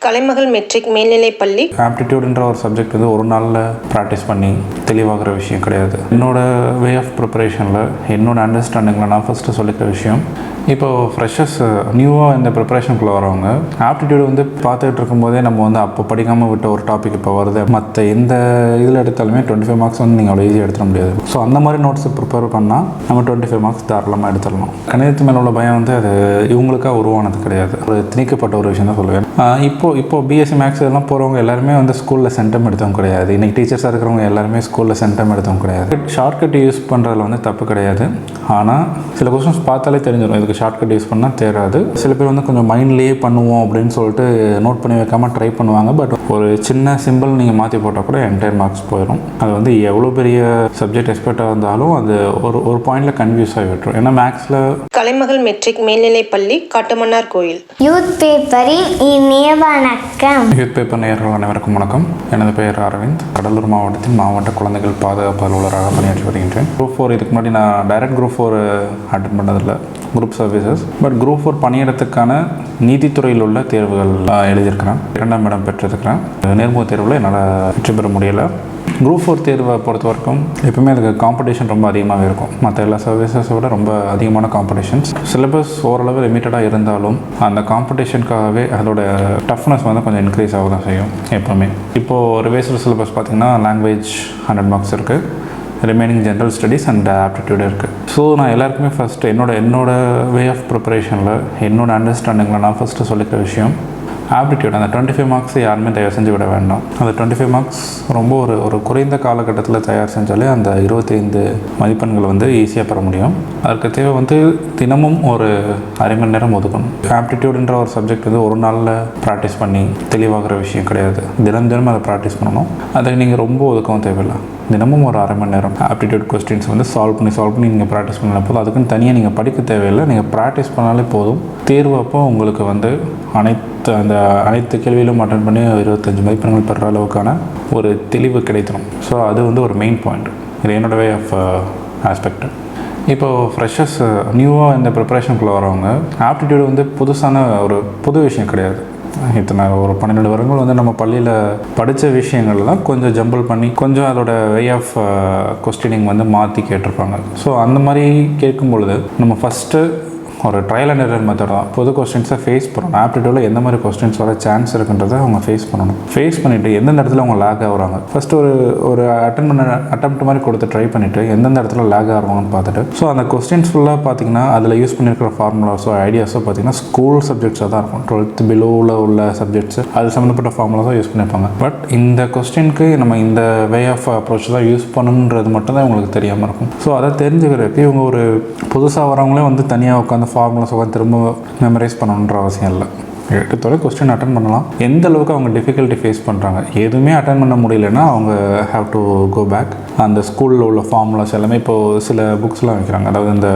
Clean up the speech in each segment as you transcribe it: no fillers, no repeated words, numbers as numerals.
கலைமகள் matric மேல்நிலைப்பள்ளி. ஆப்டிடியூடுன்ற ஒரு subject வந்து ஒரு நாளில் ப்ராக்டிஸ் பண்ணி தெளிவாகிற விஷயம் கிடையாது. என்னோட வே ஆஃப் ப்ரிப்பரேஷனில் என்னோட அண்டர்ஸ்டாண்டிங்கில் நான் ஃபஸ்ட்டு சொல்லிக்கிற விஷயம், இப்போது ஃப்ரெஷர்ஸ் நியூவாக இந்த ப்ரிப்பரேஷனுக்குள்ளே வரவங்க ஆப்டிடியூடு வந்து பார்த்துட்டு இருக்கும்போதே நம்ம வந்து அப்போ படிக்காமல் விட்ட ஒரு டாபிக் இப்போ வருது, மற்ற எந்த இதில் எடுத்தாலுமே 25 மார்க்ஸ் வந்து நீங்கள் அவ்வளோ ஈஸியாக எடுத்துட முடியாது. ஸோ அந்த மாதிரி நோட்ஸை ப்ரிப்பேர் பண்ணால் நம்ம 25 மார்க்ஸ் தாராளமாக எடுத்துடலாம். கணிதத்து மேலே உள்ள பயம் வந்து அது இவங்களுக்காக உருவானது கிடையாது, ஒரு திணிக்கப்பட்ட ஒரு விஷயம் தான் சொல்லுவேன். இப்போ பிஎஸ்சி மேக்ஸ் இதெல்லாம் போகிறவங்க எல்லாருமே வந்து ஸ்கூலில் சென்டம் எடுத்தவங்க கிடையாது. இன்றைக்கி டீச்சர்ஸாக இருக்கிறவங்க எல்லாருமே ஸ்கூலில் சென்டம் எடுத்தவங்க கிடையாது. ஷார்ட்கட் யூஸ் பண்ணுறதுல வந்து தப்பு கிடையாது. ஆனால் சில கொஸ்டின்ஸ் பார்த்தாலே தெரிஞ்சிடும் இதுக்கு ஷார்ட்கட் யூஸ் பண்ணால் தேராது. சில பேர் வந்து கொஞ்சம் மைண்ட்லேயே பண்ணுவோம் அப்படின்னு சொல்லிட்டு நோட் பண்ணி வைக்காமல் ட்ரை பண்ணுவாங்க. பட் ஒரு சின்ன சிம்பிள் நீங்கள் மாற்றி போட்டால் கூட என்டையர் மார்க்ஸ் போயிடும். அது வந்து எவ்வளோ பெரிய சப்ஜெக்ட் எக்ஸ்பர்ட்டாக இருந்தாலும் அது ஒரு பாயிண்டில் கன்ஃபியூஸ் ஆகி விட்டுரும். ஏன்னா மேக்ஸில் கலைமகள் மெட்ரிக் மேல்நிலைப்பள்ளி, காட்டுமன்னார் கோயில். யூத் பேப்பரின் இனிய வணக்கம். யூத் பேப்பர் நேயர்கள் அனைவருக்கும் வணக்கம். எனது பெயர் அரவிந்த். கடலூர் மாவட்டத்தின் மாவட்ட குழந்தைகள் பாதுகாப்பு அலுவலராக பணியாற்றி வருகின்றேன். குரூப் 4 இதுக்கு முன்னாடி நான் டைரக்ட் குரூப் 4 அட்டென்ட் பண்ணதில்லை, குரூப் சர்வீசஸ். பட் குரூப் 4 பணியிடத்துக்கான நீதித்துறையில் உள்ள தேர்வுகள் எழுதியிருக்கிறேன். 2ஆம் இடம் பெற்றிருக்கிறேன். நேர்முக தேர்வில் என்னால் வெற்றி பெற முடியலை. குரூப் 4 தேர்வை பொறுத்த வரைக்கும் எப்பவுமே அதுக்கு காம்படிஷன் ரொம்ப அதிகமாகவே இருக்கும். மற்ற எல்லா சர்வீசஸை விட ரொம்ப அதிகமான காம்படிஷன்ஸ். சிலபஸ் ஓரளவு லிமிட்டடாக இருந்தாலும் அந்த காம்படிஷனுக்காகவே அதோட டஃப்னஸ் வந்து கொஞ்சம் இன்க்ரீஸ் ஆக தான் செய்யும் எப்போவுமே. இப்போது ரிவைஸ்டு சிலபஸ் பார்த்திங்கன்னா லாங்குவேஜ் 100 மார்க்ஸ் இருக்குது, remaining general studies and aptitude இருக்குது. ஸோ நான் எல்லாருக்குமே ஃபஸ்ட்டு என்னோட வே ஆஃப் ப்ரிப்பரேஷனில் என்னோட அண்டர்ஸ்டாண்டிங்கில் நான் ஃபஸ்ட்டு சொல்லிக்கிற விஷயம், ஆப்டிடியூட் அந்த 25 மார்க்ஸ் யாருமே தயார் செஞ்சு விட வேண்டாம். அந்த 25 மார்க்ஸ் ரொம்ப ஒரு குறைந்த காலகட்டத்தில் தயார் செஞ்சாலே அந்த 25 மதிப்பெண்கள் வந்து ஈஸியாக பெற முடியும். அதற்கு தேவை வந்து தினமும் ஒரு அரை மணி நேரம் ஒதுக்கணும். ஆப்டிடியூடுன்ற ஒரு சப்ஜெக்ட் வந்து ஒரு நாளில் ப்ராக்டிஸ் பண்ணி தெளிவாகிற விஷயம் கிடையாது. தினம் அதை ப்ராக்டிஸ் பண்ணணும். அதை நீங்கள் ரொம்ப ஒதுக்கவும் தேவையில்லை. தினமும் ஒரு அரை மணி நேரம் ஆப்டிடியூட் கொஸ்டின்ஸ் வந்து சால்வ் பண்ணி நீங்கள் ப்ராக்டிஸ் பண்ணாலே போதும். அதுக்குன்னு தனியாக நீங்கள் படிக்க தேவையில்லை, நீங்கள் ப்ராக்டிஸ் பண்ணாலே போதும். தேர்வு அப்போ உங்களுக்கு வந்து அனைத்து கேள்வியிலும் அட்டன் பண்ணி 25 மதிப்பெண்கள் பெற அளவுக்கான ஒரு தெளிவு கிடைத்தணும். ஸோ அது வந்து ஒரு மெயின் பாயிண்ட். இது என்னோட வே ஆஃப் ஆஸ்பெக்ட். இப்போது ஃப்ரெஷர்ஸ் நியூவாக இந்த ப்ரிப்பரேஷனுக்குள்ளே வரவங்க ஆப்டிடியூடு வந்து ஒரு புது விஷயம் கிடையாது. இத்தனை ஒரு 12 வருடங்கள் வந்து நம்ம பள்ளியில் படித்த விஷயங்கள்லாம் கொஞ்சம் ஜம்பிள் பண்ணி கொஞ்சம் அதோட வே ஆஃப் கொஸ்டினிங் வந்து மாற்றி கேட்டிருப்பாங்க. ஸோ அந்த மாதிரி கேட்கும் பொழுது நம்ம ஃபஸ்ட்டு ஒரு ட்ரையல் அண்ட் எரர் மெத்தட் தான். புது கொஸ்டின்ஸை ஃபேஸ் பண்ணணும். ஆப்டிடியூடில் எந்த மாதிரி கொஸ்டின்ஸ் வர சான்ஸ் இருக்குன்றதை அவங்க ஃபேஸ் பண்ணணும். ஃபேஸ் பண்ணிவிட்டு எந்தெந்த இடத்துல அவங்க லேக் ஆகுறாங்க ஃபஸ்ட்டு ஒரு அட்டெம்ப்ட் மாதிரி கொடுத்து ட்ரை பண்ணிவிட்டு எந்தெந்த இடத்துல லேக் ஆகுறாங்கன்னு பார்த்துட்டு, ஸோ அந்த கொஸ்டின்ஸ் ஃபுல்லாக பார்த்திங்கன்னா அதில் யூஸ் பண்ணியிருக்கிற ஃபார்முலாஸோ ஐடியாஸோ பார்த்திங்கன்னா ஸ்கூல் சப்ஜெக்ட்ஸாக தான் இருக்கும். 12th பிலோவில் உள்ள சப்ஜெக்ட்ஸ் அது சம்மந்தப்பட்ட ஃபார்முலாஸோ யூஸ் பண்ணியிருப்பாங்க. பட் இந்த கொஸ்டினுக்கு நம்ம இந்த வே ஆஃப் அப்ரோச் தான் யூஸ் பண்ணணுன்றது மட்டும் தான் உங்களுக்கு தெரியாமல் இருக்கும். ஸோ அதை தெரிஞ்சுக்கிறதுக்கு இவங்க ஒரு புதுசாக வரவங்களே வந்து தனியாக உட்காந்து ஃபார்முலாஸ் உட்காந்து திரும்ப மெமரைஸ் பண்ணணுன்ற அவசியம் இல்லை. எடுத்தோட கொஸ்டின் அட்டன் பண்ணலாம். எந்த அளவுக்கு அவங்க டிஃபிகல்ட்டி ஃபேஸ் பண்ணுறாங்க, எதுவுமே அட்டன் பண்ண முடியலன்னா அவங்க ஹேவ் டு கோ பேக். அந்த ஸ்கூலில் உள்ள ஃபார்முலாஸ் எல்லாமே இப்போது சில புக்ஸ்லாம் வைக்கிறாங்க. அதாவது இந்த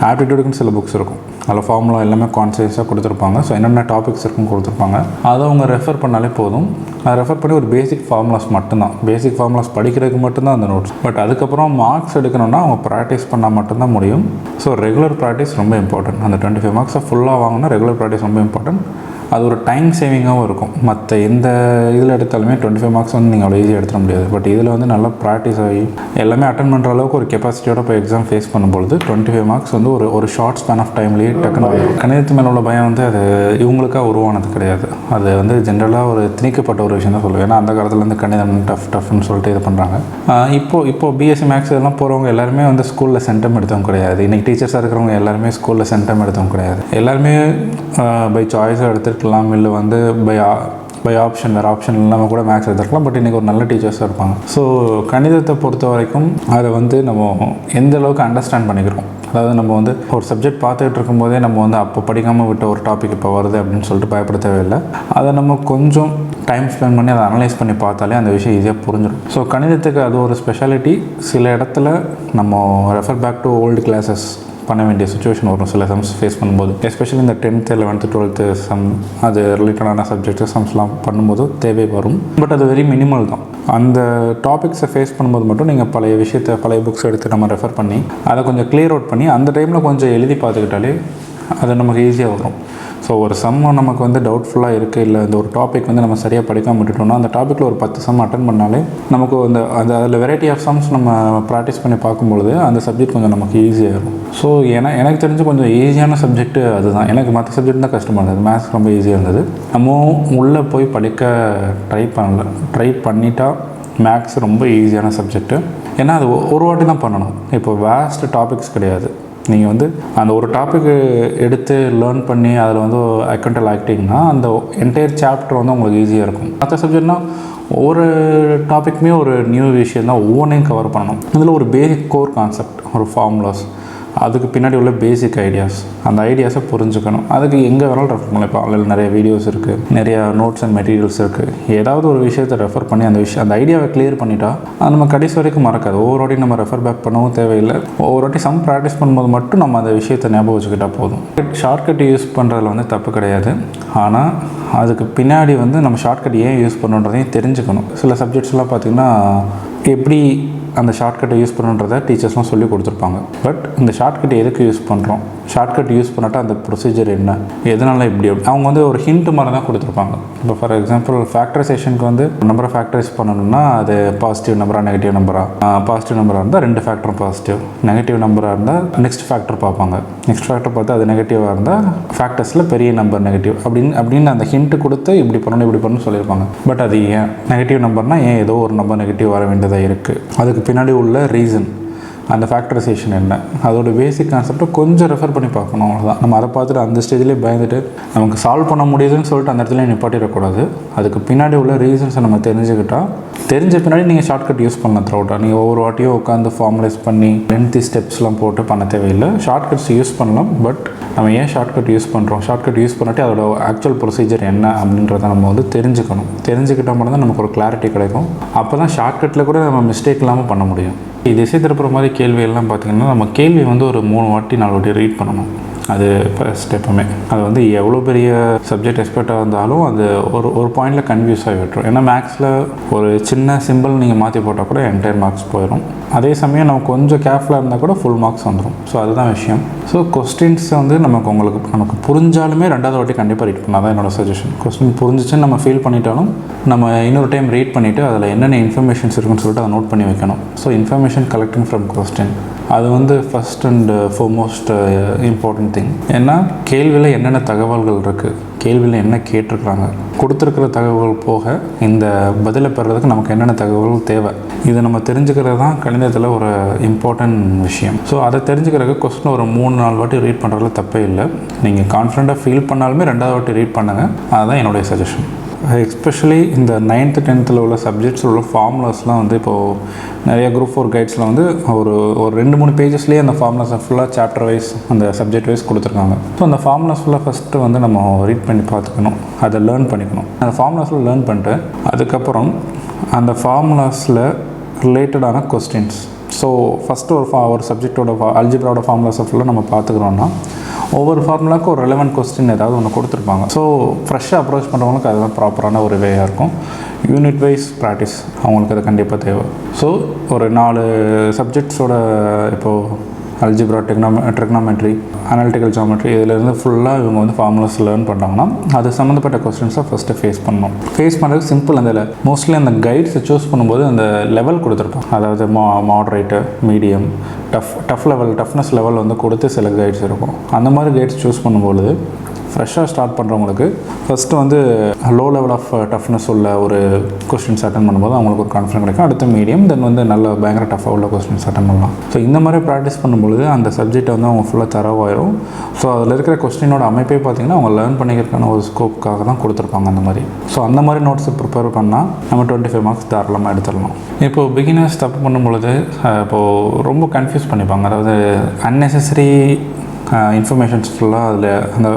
ஆப்டிடியூடுக்குன்னு சில புக்ஸ் இருக்கும், அதில் ஃபார்முலா எல்லாமே கான்சியஸாக கொடுத்துருப்பாங்க. ஸோ என்னென்ன டாபிக்ஸ் இருக்குன்னு கொடுத்துருப்பாங்க. அதை அவங்க ரெஃபர் பண்ணாலே போதும். அதை ரெஃபர் பண்ணி ஒரு பேசிக் ஃபார்முலாஸ் மட்டும்தான், பேசிக் ஃபார்முலாஸ் படிக்கிறதுக்கு மட்டும்தான் அந்த நோட்ஸ். பட் அதுக்கப்புறம் மார்க்ஸ் எடுக்கணும்னா அவங்க ப்ராக்டிஸ் பண்ணால் மட்டும்தான் முடியும். ஸோ ரெகுலர் ப்ராக்டிஸ் ரொம்ப இம்பார்ட்டன்ட். அந்த 25 மார்க்ஸை ஃபுல்லாக வாங்கினா ரெகுலர் ப்ராக்டிஸ் ரொம்ப இம்பார்ட்டன்ட். அது ஒரு டைம் சேவிங்காகவும் இருக்கும். மற்ற எந்த இதில் எடுத்தாலுமே 25 மார்க்ஸ் வந்து நீங்கள் அவ்வளோ ஈஸியாக எடுத்துட முடியாது. பட் இதில் வந்து நல்லா ப்ராக்டிஸ் ஆகி எல்லாமே அட்டன் பண்ணுற அளவுக்கு ஒரு கெப்பாசிட்டியோட போய் எக்ஸாம் ஃபேஸ் பண்ணும்பொழுது 25 மார்க்ஸ் வந்து ஒரு ஷார்ட் ஸ்பேன் ஆஃப் டைம்லேயே டக்குன்னு வரும். கணிதத்து மேலே உள்ள பயம் வந்து அது இவங்களுக்காக உருவானது கிடையாது. அது வந்து ஜென்ரலாக ஒரு திணிக்கப்பட்ட ஒரு விஷயம் தான் சொல்லுவேன். ஏன்னா அந்த காலத்தில் வந்து கணிதம் டஃப்னு சொல்லிட்டு இது பண்ணுறாங்க. இப்போது பிஎஸ்சி மேக்ஸ் இதெல்லாம் போகிறவங்க எல்லாருமே வந்து ஸ்கூலில் சென்டம் எடுத்தவங்க கிடையாது. இன்றைக்கி டீச்சர்ஸாக இருக்கிறவங்க எல்லாருமே ஸ்கூலில் சென்டம் எடுத்தவங்க கிடையாது. எல்லாருமே பை சாய்ஸாக எடுத்துருக்கலாம், இல்லை வந்து பை ஆப்ஷன் வேறு ஆப்ஷன் இல்லாமல் கூட மேக்ஸ் எடுத்துருக்கலாம். பட் இன்றைக்கி ஒரு நல்ல டீச்சர்ஸாக இருப்பாங்க. ஸோ கணிதத்தை பொறுத்த வரைக்கும் அதை வந்து நம்ம எந்த அளவுக்கு அண்டர்ஸ்டாண்ட் பண்ணிக்கிறோம். அதாவது நம்ம வந்து ஒரு சப்ஜெக்ட் பார்த்துக்கிட்டு இருக்கும்போதே நம்ம வந்து அப்போ படிக்காமல் விட்ட ஒரு டாபிக் இப்போ வருது அப்படின்னு சொல்லிட்டு பயப்பட தேவையில்லை. அதை நம்ம கொஞ்சம் டைம் ஸ்பெண்ட் பண்ணி அதை அனலைஸ் பண்ணி பார்த்தாலே அந்த விஷயம் ஈஸியாக புரிஞ்சிடும். ஸோ கணிதத்துக்கு அது ஒரு ஸ்பெஷாலிட்டி. சில இடத்துல நம்ம refer back to old classes பண்ண வேண்டிய சுச்சுவேஷன் வரும் சில சம்ஸ் ஃபேஸ் பண்ணும்போது. எஸ்பெஷலி இந்த 10th 11th 12th சம் அது ரிலேட்டடான சப்ஜெக்ட்ஸ் சம்ஸ்லாம் பண்ணும்போது தேவை வரும். பட் அது வெரி மினிமல் தான். அந்த டாபிக்ஸை ஃபேஸ் பண்ணும்போது மட்டும் நீங்கள் பழைய புக்ஸ் எடுத்து நம்ம ரெஃபர் பண்ணி அதை கொஞ்சம் கிளியர் அவுட் பண்ணி அந்த டைமில் கொஞ்சம் எழுதி பார்த்துக்கிட்டாலே அது நமக்கு ஈஸியாக வரும். ஸோ ஸோ ஒரு சம் நமக்கு வந்து டவுட்ஃபுல்லாக இருக்குது, இல்லை இந்த ஒரு டாபிக் வந்து நம்ம சரியாக படிக்காம விட்டுட்டோம்னா அந்த டாப்பிக்கில் ஒரு 10 சம் அட்டன் பண்ணாலே நமக்கு அந்த அதில் வெரைட்டி ஆஃப் சம்ஸ் நம்ம ப்ராக்டிஸ் பண்ணி பார்க்கும்பொழுது அந்த சப்ஜெக்ட் கொஞ்சம் நமக்கு ஈஸியாக இருக்கும். ஸோ எனக்கு தெரிஞ்சு கொஞ்சம் ஈஸியான சப்ஜெக்ட்டு அதுதான். எனக்கு மற்ற சப்ஜெக்ட் தான் கஷ்டமாக இருந்தது, மேத்ஸ் ரொம்ப ஈஸியாக இருந்தது. நம்ம உள்ளே போய் படிக்க ட்ரை பண்ணிட்டா மேத்ஸ் ரொம்ப ஈஸியான சப்ஜெக்ட்டு. ஏன்னா அது ஒரு வாட்டி தான் பண்ணணும். இப்போ வேஸ்ட் டாபிக்ஸ் கிடையாது. நீங்கள் வந்து அந்த ஒரு டாப்பிக்கு எடுத்து லேர்ன் பண்ணி அதில் வந்து அக்கௌண்டல் ஆக்டிங்னா அந்த என்டையர் சாப்டர் வந்து உங்களுக்கு ஈஸியாக இருக்கும். மற்ற சப்ஜெக்ட்னால் ஒவ்வொரு டாப்பிக்குமே ஒரு நியூ விஷயம் தான், ஒவ்வொன்றையும் கவர் பண்ணணும். அதில் ஒரு பேசிக் கோர் கான்செப்ட், ஒரு ஃபார்முலாஸ், அதுக்கு பின்னாடி உள்ள பேசிக் ஐடியாஸ், அந்த ஐடியாஸை புரிஞ்சுக்கணும். அதுக்கு எங்கே வேணாலும் ரெஃபர் பண்ணலாம். இப்போ ஆன்லைனில் நிறைய வீடியோஸ் இருக்குது, நிறையா நோட்ஸ் அண்ட் மெட்டீரியல்ஸ் இருக்குது. ஏதாவது ஒரு விஷயத்தை ரெஃபர் பண்ணி அந்த ஐடியாவை கிளியர் பண்ணிட்டா அது நம்ம கடைசி வரைக்கும் மறக்காது. ஒவ்வொரு வாட்டி நம்ம ரெஃபர் பேக் பண்ணவும் தேவையில்லை. ஒவ்வொரு வாட்டி சம் ப்ராக்டிஸ் பண்ணும்போது மட்டும் நம்ம அந்த விஷயத்தை ஞாபகம் வச்சுக்கிட்டால் போதும். ஷார்ட்கட் யூஸ் பண்ணுறதுல வந்து தப்பு கிடையாது. ஆனால் அதுக்கு பின்னாடி வந்து நம்ம ஷார்ட்கட் ஏன் யூஸ் பண்ணுறதையும் தெரிஞ்சுக்கணும். சில சப்ஜெக்ட்ஸ்லாம் பார்த்திங்கன்னா எப்படி அந்த ஷார்ட்கட்டை யூஸ் பண்ணுன்றதை டீச்சர்ஸ்லாம் சொல்லி கொடுத்துருப்பாங்க. பட் இந்த ஷார்ட்கட் எதுக்கு யூஸ் பண்ணுறோம், ஷார்ட்கட் யூஸ் பண்ணாட்டா அந்த ப்ரொசீஜர் என்ன, எதனால இப்படி அவங்க வந்து ஒரு ஹிண்ட் மாதிரி தான் கொடுத்துருப்பாங்க. இப்போ ஃபார் எக்ஸாம்பிள் ஃபேக்டரைசேஷனுக்கு வந்து நம்பரை ஃபேக்டரைஸ் பண்ணணும்னா அது பாசிட்டிவ் நம்பரா நெகட்டிவ் நம்பரா, பாசிட்டிவ் நம்பராக இருந்தால் 2 ஃபேக்டரும் பாசிட்டிவ், நெகட்டிவ் நம்பராக இருந்தால் நெக்ஸ்ட் ஃபேக்டர் பார்ப்பாங்க. நெக்ஸ்ட் ஃபேக்டர் பார்த்து அது நெகட்டிவாக இருந்தால் ஃபேக்டர்ஸில் பெரிய நம்பர் நெகட்டிவ் அப்படின்னு அந்த ஹிண்ட்டு கொடுத்து இப்படி பண்ணணும்னு சொல்லியிருப்பாங்க. பட் அது ஏன் நெகட்டிவ் நம்பர்னால் ஏன் ஏதோ ஒரு நம்பர் நெகட்டிவ் வர வேண்டியதாக இருக்குது, அதுக்கு பின்னாடி உள்ள ரீசன், அந்த ஃபேக்டரைசேஷன் என்ன, அதோட பேசிக் கான்செப்டை கொஞ்சம் ரெஃபர் பண்ணி பார்க்கணும். அவ்வளோதான். நம்ம அதை பார்த்துட்டு அந்த ஸ்டேஜ்லேயே பயந்துட்டு நமக்கு சால்வ் பண்ண முடியுதுன்னு சொல்லிட்டு அந்த இடத்துல நிப்பாட்டிடக்கூடாது. அதுக்கு பின்னாடி உள்ள ரீசன்ஸை நம்ம தெரிஞ்ச பின்னாடி நீங்கள் ஷார்ட்கட் யூஸ் பண்ணலாம். த்ரூஅவுட்டாக நீங்கள் ஒவ்வொரு வாட்டியும் உட்காந்து ஃபார்முலைஸ் பண்ணி லென்த்தி ஸ்டெப்ஸ்லாம் போட்டு பண்ண தேவையில்லை. ஷார்ட்கட்ஸ் யூஸ் பண்ணலாம். பட் நம்ம ஏன் ஷார்ட்கட் யூஸ் பண்ணுறோம், ஷார்ட்கட் யூஸ் பண்ணிட்டு அதோட ஆக்சுவல் ப்ரொசீஜர் என்ன அப்படின்றத நம்ம வந்து தெரிஞ்சுக்கிட்டால் மட்டும் தான் நமக்கு ஒரு கிளாரிட்டி கிடைக்கும். அப்போ தான் ஷார்ட்கட்டில் கூட நம்ம மிஸ்டேக் இல்லாமல் பண்ண முடியும். திசை திருப்புற மாதிரி கேள்வியெல்லாம் பார்த்திங்கன்னா நம்ம கேள்வி வந்து ஒரு 3 வாட்டி 4 வாட்டி ரீட் பண்ணணும். அது ஃபஸ்ட் எப்பவுமே அது வந்து எவ்வளோ பெரிய சப்ஜெக்ட் எக்ஸ்பர்ட்டாக இருந்தாலும் அது ஒரு பாயிண்டில் கன்ஃபியூஸ் ஆகி விட்டுரும். ஏன்னா மேக்ஸில் ஒரு சின்ன சிம்பிள் நீங்கள் மாற்றி போட்டால் கூட என்டையர் மார்க்ஸ் போயிடும். அதே சமயம் நம்ம கொஞ்சம் கேர்ஃபுல்லாக இருந்தால் கூட ஃபுல் மார்க்ஸ் வந்துடும். ஸோ அதுதான் விஷயம். ஸோ கொஸ்டின்ஸை வந்து நமக்கு புரிஞ்சாலுமே 2வது வாட்டி கண்டிப்பாக ரீட் பண்ணால் தான் என்னோடய சஜஷன். கொஸ்டின் புரிஞ்சிச்சுன்னு நம்ம ஃபீல் பண்ணிட்டாலும் நம்ம இன்னொரு டைம் ரீட் பண்ணிவிட்டு அதில் என்னென்ன இன்ஃபர்மேஷன்ஸ் இருக்குன்னு சொல்லிட்டு அதை நோட் பண்ணி வைக்கணும். So information collecting from question அது வந்து first and foremost important thing. ஏன்னா கேள்வியில் என்னென்ன தகவல்கள் இருக்குது, கேள்வியில் என்ன கேட்டிருக்கிறாங்க, கொடுத்துருக்கிற தகவல்கள் போக இந்த பதிலை பெறுறதுக்கு நமக்கு என்னென்ன தகவல்கள் தேவை, இதை நம்ம தெரிஞ்சுக்கிறது தான் கணிதத்தில் ஒரு இம்பார்ட்டன்ட் விஷயம். ஸோ அதை தெரிஞ்சுக்கிறதுக்கு கொஸ்டின் ஒரு 3-4 வாட்டி ரீட் பண்ணுறதுல தப்பே இல்லை. நீங்கள் கான்ஃபிடென்ட்டாக ஃபீல் பண்ணாலுமே 2வது வாட்டி ரீட் பண்ணுங்கள். அதுதான் என்னுடைய சஜஷன். எஸ்பெஷலி இந்த 9th 10th உள்ள சப்ஜெக்ட்ஸில் உள்ள ஃபார்முலாஸ்லாம் வந்து இப்போது நிறைய குரூப் 4 கைட்ஸில் வந்து ஒரு 2-3 பேஜஸ்லேயே அந்த ஃபார்முலாஸை ஃபுல்லாக சாப்டர் வைஸ் அந்த சப்ஜெக்ட் வைஸ் கொடுத்துருக்காங்க. ஸோ அந்த ஃபார்முலாஸ் ஃபுல்லாக ஃபஸ்ட்டு வந்து நம்ம ரீட் பண்ணி பார்த்துக்கணும், அதை லேர்ன் பண்ணிக்கணும். அந்த ஃபார்முலாஸில் லேர்ன் பண்ணிட்டு அதுக்கப்புறம் அந்த ஃபார்முலாஸில் ரிலேட்டடான கொஸ்டின்ஸ். ஸோ ஃபஸ்ட்டு ஒரு சப்ஜெக்டோட அல்ஜிப்ராவோட ஃபார்முலாஸை ஃபுல்லாக நம்ம பார்த்துக்கிறோன்னா ஒவ்வொரு ஃபார்முலாவுக்கும் ஒரு ரெலவெண்ட் கொஸ்டின் ஏதாவது ஒன்று கொடுத்துருப்பாங்க. ஸோ ஃப்ரெஷ்ஷாக அப்ரோச் பண்ணுறவங்களுக்கு அதுதான் ப்ராப்பரான ஒரு வேயாக இருக்கும். யூனிட் வைஸ் ப்ராக்டிஸ் அவங்களுக்கு அது கண்டிப்பாக தேவை. ஸோ ஒரு 4 சப்ஜெக்ட்ஸோட இப்போது அல்ஜிப்ரா, ட்ரிக்னாமெட்ரி, அனாலிட்டிக்கல் ஜியோமெட்ரி இதிலேருந்து ஃபுல்லாக இவங்க வந்து ஃபார்முலாஸ் லேர்ன் பண்ணுறாங்கன்னா அது சம்மந்தப்பட்ட கொஸ்டின்ஸை ஃபஸ்ட்டு ஃபேஸ் பண்ணுறதுக்கு சிம்பிள். அந்த மோஸ்ட்லி அந்த கைட்ஸை சூஸ் பண்ணும்போது அந்த லெவல் கொடுத்துருப்பாங்க. அதாவது மாடரேட்டு, மீடியம், டஃப்னஸ் லெவல் வந்து கொடுத்து சில கைட்ஸ் இருக்கும். அந்த மாதிரி கைட்ஸ் சூஸ் பண்ணும்போது ஃப்ரெஷ்ஷாக ஸ்டார்ட் பண்ணுறவங்களுக்கு ஃபஸ்ட்டு வந்து லோ லெவல் ஆஃப் டஃப்னஸ் உள்ள ஒரு கொஸ்டின்ஸ் அட்டன் பண்ணும்போது அவங்களுக்கு ஒரு கான்ஃபிடன்ஸ் கிடைக்கும். அடுத்து மீடியம், தென் வந்து நல்ல பயங்கர டஃப்பாக உள்ள கொஸ்டின்ஸ் அட்டன் பண்ணலாம். ஸோ இந்த மாதிரி ப்ராக்டிஸ் பண்ணும்பொழுது அந்த சப்ஜெக்டை வந்து அவங்க ஃபுல்லாக தரவாயிரும். ஸோ அதில் இருக்கிற கொஸ்டினோட அமைப்பே பார்த்திங்கன்னா அவங்க லேர்ன் பண்ணிக்கிறதுக்கான ஒரு ஸ்கோப்புக்காக தான் கொடுத்துருப்பாங்க அந்த மாதிரி. ஸோ அந்த மாதிரி நோட்ஸை ப்ரிப்பேர் பண்ணால் நம்ம 25 மார்க்ஸ் தாராளமாக எடுத்துடலாம். இப்போது பிகினர்ஸ் தப்பு பண்ணும்பொழுது இப்போது ரொம்ப கன்ஃபியூஸ் பண்ணிப்பாங்க. அதாவது அன்னெசரி இன்ஃபர்மேஷன்ஸ் ஃபுல்லாக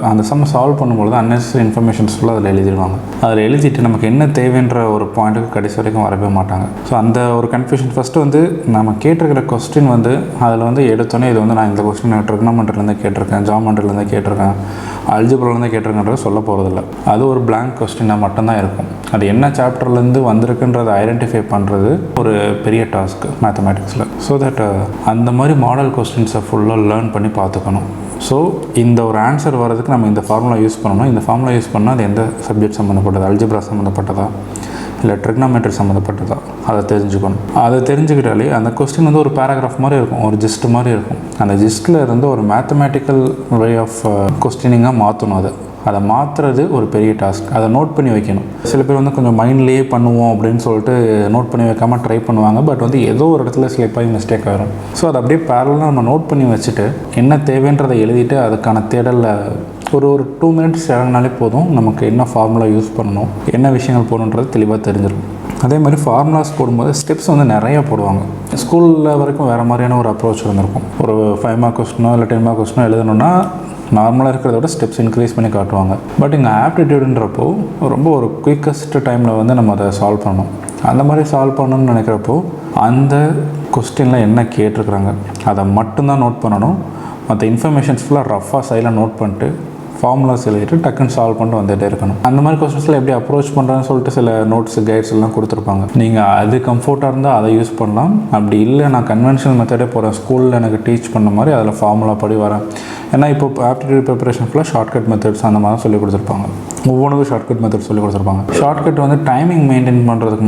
அந்த சம் சால்வ் பண்ணும்பொழுது அன்னெசரி இன்ஃபர்மேஷன்ஸ் ஃபுல்லாக அதில் எழுதிடுவாங்க. அதில் எழுதிட்டு நமக்கு என்ன தேவைன்ற ஒரு பாயிண்ட்டுக்கு கடைசி வரைக்கும் வரவே மாட்டாங்க. ஸோ அந்த ஒரு கன்ஃபியூஷன் ஃபஸ்ட்டு வந்து நம்ம கேட்டிருக்கிற கொஸ்டின் வந்து அதில் வந்து எடுத்தோன்னே இது வந்து நான் இந்த கொஸ்டின் ட்ரிக்னாமெட்ரிலேருந்து கேட்டிருக்கேன், ஜியோமெட்ரிலேருந்து கேட்டிருக்கேன், அல்ஜிப்ராலேருந்து கேட்டிருக்கேன்றத சொல்ல போகிறதில்ல. அது ஒரு பிளாங்க் கொஸ்டினாக மட்டும்தான் இருக்கும். அது என்ன சாப்டர்லேருந்து வந்திருக்குன்றதை ஐடென்டிஃபை பண்ணுறது ஒரு பெரிய டாஸ்க்கு மேத்தமேட்டிக்ஸில். ஸோ தட் அந்த மாதிரி மாடல் கொஸ்டின்ஸை ஃபுல்லாக லேர்ன் பண்ணி பார்த்துக்கணும். ஸோ இந்த ஒரு ஆன்சர் வர்றதுக்கு நம்ம இந்த ஃபார்முலா யூஸ் பண்ணணும். இந்த ஃபார்முலா யூஸ் பண்ணால் அது எந்த சப்ஜெக்ட் சம்மந்தப்பட்டது, அல்ஜிப்ரா சம்மந்தப்பட்டதா இல்லை ட்ரிக்னாமெட்ரி சம்மந்தப்பட்டதா அதை தெரிஞ்சுக்கணும். அதை தெரிஞ்சுக்கிட்டாலே அந்த கொஸ்டின் வந்து ஒரு பேராகிராஃப் மாதிரி இருக்கும், ஒரு ஜிஸ்ட் மாதிரி இருக்கும். அந்த ஜிஸ்ட்டில் இருந்து ஒரு மேத்தமேட்டிக்கல் வே ஆஃப் கொஸ்டினிங்காக மாற்றணும். அதை மாற்றுறது ஒரு பெரிய டாஸ்க். அதை நோட் பண்ணி வைக்கணும். சில பேர் வந்து கொஞ்சம் மைண்ட்லேயே பண்ணுவோம் அப்படின்னு சொல்லிட்டு நோட் பண்ணி வைக்காமல் ட்ரை பண்ணுவாங்க. பட் வந்து ஏதோ ஒரு இடத்துல ஸ்லிப்பாகி மிஸ்டேக் ஆகிரும். ஸோ அதை அப்படியே பேரலாக நம்ம நோட் பண்ணி வச்சுட்டு என்ன தேவைன்றதை எழுதிட்டு அதுக்கான தேடலில் ஒரு 2 மினிட்ஸ் இறங்கினாலே போதும். நமக்கு என்ன ஃபார்முலா யூஸ் பண்ணணும், என்ன விஷயங்கள் போடணுன்றது தெளிவாக தெரிஞ்சிடும். அதே மாதிரி ஃபார்முலாஸ் போடும்போது ஸ்டெப்ஸ் வந்து நிறைய போடுவாங்க. ஸ்கூலில் வரைக்கும் வேறு மாதிரியான ஒரு அப்ரோச் இருந்திருக்கும். ஒரு 5 மார்க் கொஸ்டினோ இல்லை 10 மார்க் கொஸ்டினோ எழுதணுன்னா நார்மலாக இருக்கிறத விட ஸ்டெப்ஸ் இன்க்ரீஸ் பண்ணி காட்டுவாங்க. பட் இங்கே ஆப்டிடியூடுன்றப்போ ரொம்ப ஒரு குயிக்கஸ்ட் டைமில் வந்து நம்ம அதை சால்வ் பண்ணணும். அந்த மாதிரி சால்வ் பண்ணணும்னு நினைக்கிறப்போ அந்த கொஸ்டினில் என்ன கேட்டிருக்கிறாங்க அதை மட்டும்தான் நோட் பண்ணணும். மற்ற இன்ஃபர்மேஷன்ஸ் ஃபுல்லாக ரஃபாக சைடில் நோட் பண்ணிட்டு ஃபார்முலாஸ் எழுதிட்டு டக்குன்னு சால்வ் பண்ணிட்டு வந்துகிட்டே இருக்கணும். அந்த மாதிரி கொஸ்டின்ஸில் எப்படி அப்ரோச் பண்ணுறேன்னு சொல்லிட்டு சில நோட்ஸ் கைட்ஸ் எல்லாம் கொடுத்துருப்பாங்க. நீங்கள் அது கம்ஃபர்ட்டாக இருந்தால் அதை யூஸ் பண்ணலாம். அப்படி இல்லை நான் கன்வென்ஷனல் மெத்தடே போகிறேன், ஸ்கூலில் எனக்கு டீச் பண்ண மாதிரி அதில் ஃபார்முலா படி வரேன். ஏன்னா இப்போ ஆப்டிடியூட் ப்ரிப்பரேஷன் ஃபுல்லாக ஷார்ட்கட் மெத்தட்ஸ் அந்த மாதிரி சொல்லி கொடுத்துருப்பாங்க. ஒவ்வொன்றுக்கும் ஷார்ட்கட் மெத்தட் சொல்லி கொடுத்துருப்பாங்க. ஷார்ட்கட் வந்து டைமிங் மெயின்டைன் பண்ணுறதுக்கு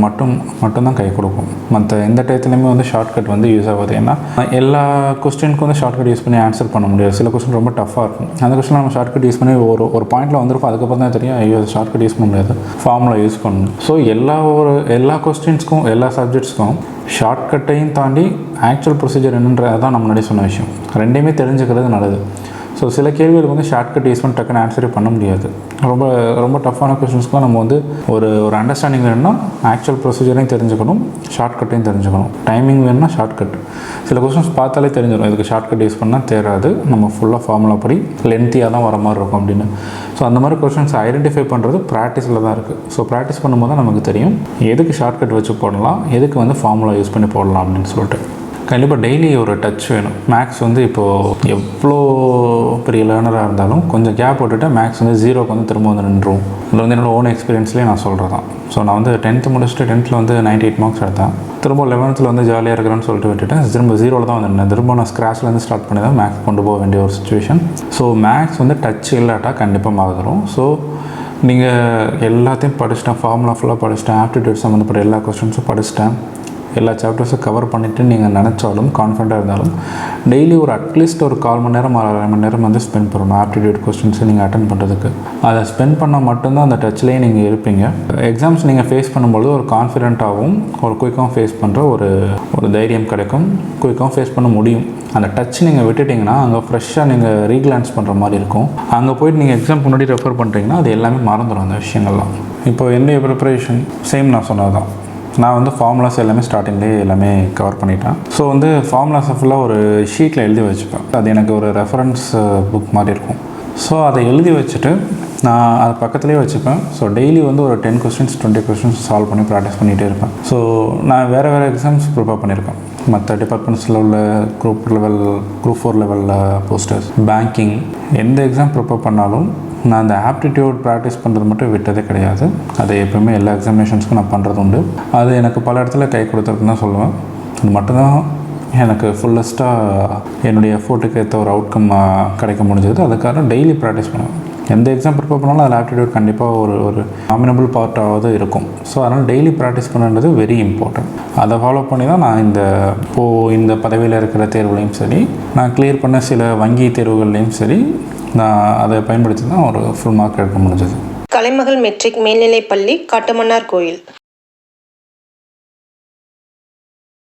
மட்டும்தான் கை கொடுக்கும். மற்ற எந்த டயத்துலையுமே வந்து ஷார்ட்கட் வந்து யூஸ் ஆகாது. ஏன்னா எல்லா கொஸ்டினுக்கும் வந்து ஷார்ட்கட் யூஸ் பண்ணி ஆன்சர் பண்ண முடியாது. சில கொஸ்டின் ரொம்ப டஃப்பாக இருக்கும். அந்த கொஸ்டின் நம்ம ஷார்ட்கட் யூஸ் பண்ணி ஒரு பாயிண்டில் வந்திருக்கும். அதுக்கப்புறம் தான் தெரியும் ஐயோ ஷார்ட்கட் யூஸ் பண்ண முடியாது, ஃபார்முலா யூஸ் பண்ணணும். ஸோ எல்லா கொஸ்டின்ஸ்க்கும் எல்லா சப்ஜெக்ட்ஸ்க்கும் ஷார்ட்கட்டையும் தாண்டி ஆக்சுவல் ப்ரொசீஜர் என்னன்றது தான் நம்ம முன்னாடி சொன்ன விஷயம். ரெண்டையுமே தெரிஞ்சுக்கிறது நல்லது. ஸோ சில கேள்விகளுக்கு வந்து ஷார்ட்கட் யூஸ் பண்ணி டக்குன்னு ஆன்சரே பண்ண முடியாது. ரொம்ப ரொம்ப டஃப்பான கொஸ்டின்ஸ்க்குலாம் நம்ம வந்து ஒரு அண்டர்ஸ்டாண்டிங் வேணும்னா ஆக்சுவல் ப்ரொசீஜரையும் தெரிஞ்சுக்கணும், ஷார்ட்கட்டையும் தெரிஞ்சுக்கணும். டைமிங் வேணும்னா ஷார்ட்கட். சில கொஸ்டின்ஸ் பார்த்தாலே தெரிஞ்சிடும் இதுக்கு ஷார்ட்கட் யூஸ் பண்ணால் தேராது, நம்ம ஃபுல்லாக ஃபார்முலா படி லென்த்தியாக தான் வர மாதிரி இருக்கும் அப்படின்னு. ஸோ அந்த மாதிரி கொஸ்டின்ஸ் ஐடென்டிஃபை பண்ணுறது ப்ராக்டிஸில் தான் இருக்குது. ஸோ ப்ராக்டிஸ் பண்ணும்போது தான் நமக்கு தெரியும் எதுக்கு ஷார்ட்கட் வச்சு போடலாம், எதுக்கு வந்து ஃபார்முலா யூஸ் பண்ணி போடலாம் அப்படின்னு சொல்லிட்டு. கண்டிப்பாக டெய்லி ஒரு டச் வேணும். மேக்ஸ் வந்து இப்போது எவ்வளோ பெரிய லேர்னராக இருந்தாலும் கொஞ்சம் கேப் விட்டுட்டு மேக்ஸ் வந்து 0க்கு வந்து திரும்ப வந்து நின்றும். இது வந்து என்னோடய ஓன் எக்ஸ்பீரியன்ஸ்லேயே நான் சொல்கிறது தான். ஸோ நான் வந்து 10th முடிச்சுட்டு 10th வந்து 98 மார்க்ஸ் எடுத்தேன். திரும்ப 11th வந்து ஜாலியாக இருக்கிறேன்னு சொல்லிட்டு விட்டுட்டேன். திரும்ப 0ல் தான் வந்து திரும்ப நான் ஸ்க்ராட்ச்லேருந்து ஸ்டார்ட் பண்ணி தான் மேக்ஸ் கொண்டு போக வேண்டிய ஒரு சுச்சுவேஷன். ஸோ மேக்ஸ் வந்து டச் இல்லாட்டா கண்டிப்பாக மறந்துடும். ஸோ நீங்கள் எல்லாத்தையும் படிச்சிட்டேன், ஃபார்முலா ஃபுல்லாக படிச்சிட்டேன், ஆப்டிடியூட் சம்மந்தப்பட்ட எல்லா கொஸ்டின்ஸும் படிச்சிட்டேன், எல்லா சாப்டர்ஸும் கவர் பண்ணிவிட்டு நீங்கள் நினச்சாலும் கான்ஃபிடண்ட்டாக இருந்தாலும் டெய்லி ஒரு அட்லீஸ்ட் ஒரு 1/4 மணி நேரம் 1/2 மணி நேரம் வந்து ஸ்பெண்ட் பண்ணணும் ஆப்டிடியூட் கொஸ்டின்ஸை நீங்கள் அட்டன் பண்ணுறதுக்கு. அதை ஸ்பெண்ட் பண்ணால் மட்டும்தான் அந்த டச்லேயே நீங்கள் இருப்பீங்க. எக்ஸாம்ஸ் நீங்கள் ஃபேஸ் பண்ணும்போது ஒரு கான்ஃபிடென்ட்டாகவும் ஒரு குயிக்காகவும் ஃபேஸ் பண்ணுற ஒரு தைரியம் கிடைக்கும், குயிக்காகவும் ஃபேஸ் பண்ண முடியும். அந்த டச் நீங்கள் விட்டுட்டிங்கன்னா அங்கே ஃப்ரெஷ்ஷாக நீங்கள் ரீக்ளான்ஸ் பண்ணுற மாதிரி இருக்கும். அங்கே போய்ட்டு நீங்கள் எக்ஸாம் முன்னாடி ரெஃபர் பண்ணுறீங்கன்னா அது எல்லாமே மறந்துடும் அந்த விஷயங்கள்லாம். இப்போ என்னுடைய ப்ரிப்பரேஷன் சேம் நான் சொன்னது தான். நான் வந்து ஃபார்முலாஸ் எல்லாமே ஸ்டார்டிங்லேயே எல்லாமே கவர் பண்ணிட்டேன். ஸோ வந்து ஃபார்முலாஸை ஃபுல்லாக ஒரு ஷீட்டில் எழுதி வச்சுப்பேன். அது எனக்கு ஒரு ரெஃபரன்ஸ் புக் மாதிரி இருக்கும். ஸோ அதை எழுதி வச்சுட்டு நான் அதை பக்கத்துலேயே வச்சுப்பேன். ஸோ டெய்லி வந்து ஒரு 10 கொஸ்டின்ஸ் 20 கொஸ்டின்ஸ் சால்வ் பண்ணி ப்ராக்டிஸ் பண்ணிகிட்டே இருப்பேன். ஸோ நான் வேறு எக்ஸாம்ஸ் ப்ரிப்பேர் பண்ணியிருக்கேன். மற்ற டிபார்ட்மெண்ட்ஸில் உள்ள குரூப் 4 லெவலில் போஸ்டர்ஸ், பேங்கிங், எந்த எக்ஸாம் ப்ரிப்பேர் பண்ணாலும் நான் அந்த ஆப்டிடியூட் ப்ராக்டிஸ் பண்ணுறது மட்டும் விட்டதே கிடையாது. அதை எப்போயுமே எல்லா எக்ஸாமினேஷன்ஸ்க்கும் நான் பண்ணுறது உண்டு. அது எனக்கு பல இடத்துல கை கொடுத்துருக்குன்னு தான் சொல்லுவேன். அது மட்டும்தான் எனக்கு ஃபுல்லஸ்ட்டாக என்னுடைய எஃபோர்ட்டுக்கு ஏற்ற ஒரு அவுட்கம் கிடைக்க முடிஞ்சது. அதுக்காக டெய்லி ப்ராக்டிஸ் பண்ணுவேன். எந்த எக்ஸாம் ப்ரிப்பேர் பண்ணாலும் அதில் ஆப்டிடியூட் கண்டிப்பாக ஒரு நாமினபிள் பார்ட்டாவது இருக்கும். ஸோ அதனால் டெய்லி ப்ராக்டிஸ் பண்ணுறது வெரி இம்பார்ட்டன்ட். அதை ஃபாலோ பண்ணி தான் நான் இந்த பதவியில் இருக்கிற தேர்வுலையும் சரி, நான் கிளியர் பண்ண சில வங்கி தேர்வுகள்லையும் சரி, நான் அதை பயன்படுத்தி தான் ஒரு ஃபுல் மார்க் எடுக்க முடிஞ்சது. கலைமகள் மெட்ரிக் மேல்நிலைப்பள்ளி காட்டுமன்னார் கோயில்.